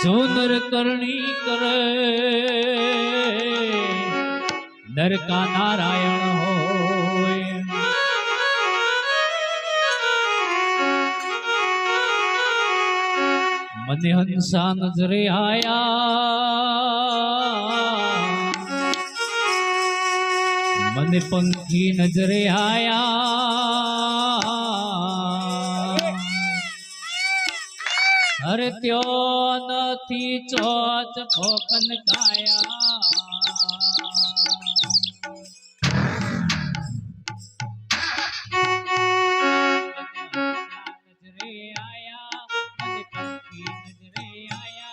जो नर करनी करे नर का नारायण होय। मने हंसा नजरे आया मने पंखी नजरे आया अरे त्यो नथी चोच खोकन काया नजरे आया मने पंखी नजरे आया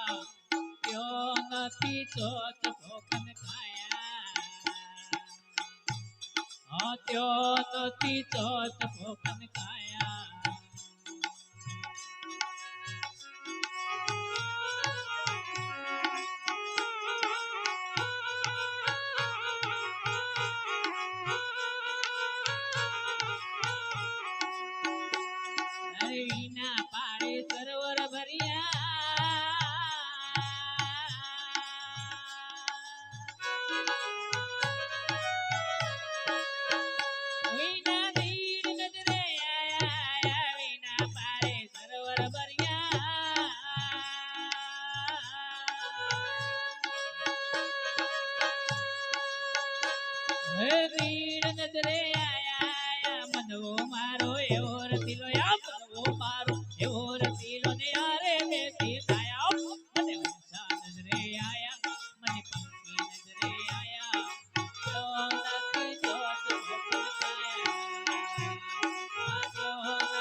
त्यो नथी चोच खोकन काया हाँ त्यो नथी चोच खोकन काया वीना पाड़े सरोवर भरिया वीना धीर नजरे आया वीना पाड़े सरोवर भरिया धीर नजरे आया मनवो मारो एवो रतीलो या मनवो मारो एवो रतीलो ने यारे बेटी खाया मने हंसा नजरे आया मने पंखी नजरे आया तो नथी चोच खोकन काया तो नथी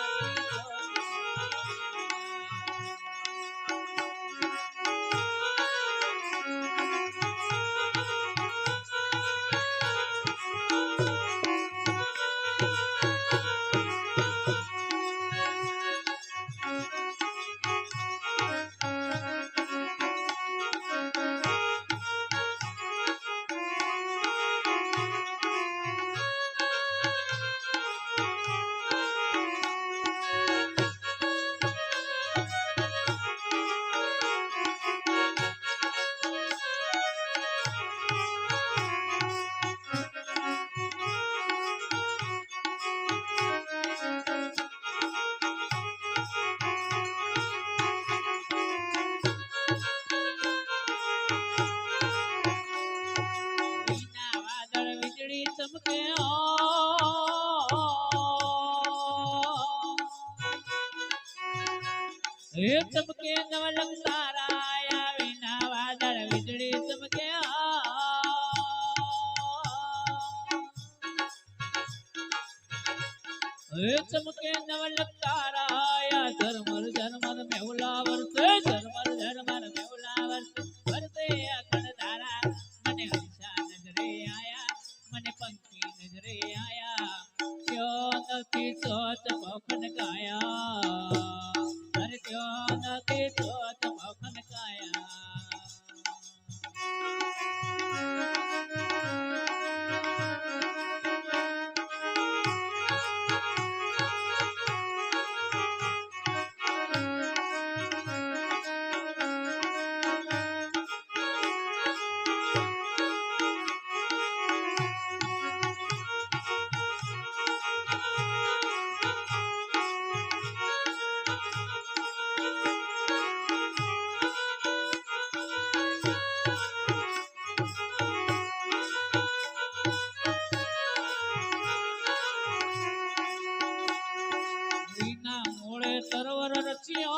चमके चमके नवलक तारा आया वीना वादळ वीजळी चमके चमके नवलक तारा आया झरमर झरमर मेहुला वरसे झरमर झरमर मेहुला वरसे अखंड धारा मने हंसा नजरे आया मने पंखी नजरे आया त्यो नथी चोच खोकन काया अरे त्यो नथी चोच खोकन काया सरोवर रचियो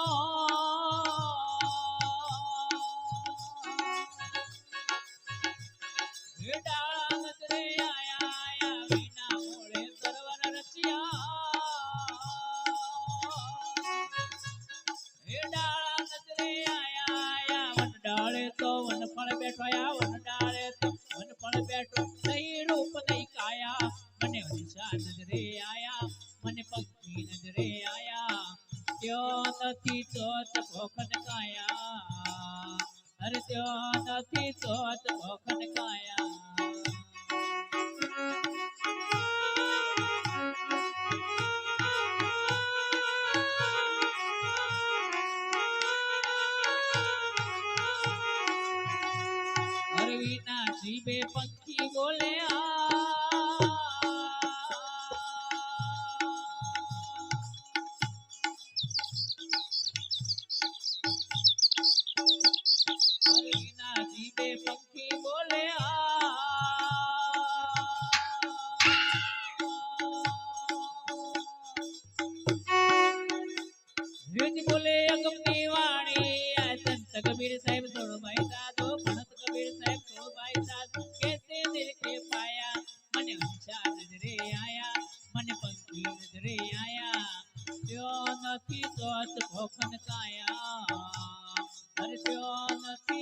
डाला नजरे आया वीना मोड़े सरोवर रचिया डाला नजरे आया वन डाले तो वन फल बैठो या वन डाले तो वन फल बैठो नहीं रूप नहीं काया मने हंसा नजरे आया मने पंखी नजरे आया त्यो नथी चोच खोकन काया अरे त्यो नथी चोच खोकन काया कबीर साहेब सोळबाई साधो म्हणत कबीर साहेब सोळबाई साधो कैसे दिल के पाया मन हंसा नजरे आया मन पंखी नजरे आया त्यो નથી તો ખોખન કાયા અરે त्यो નથી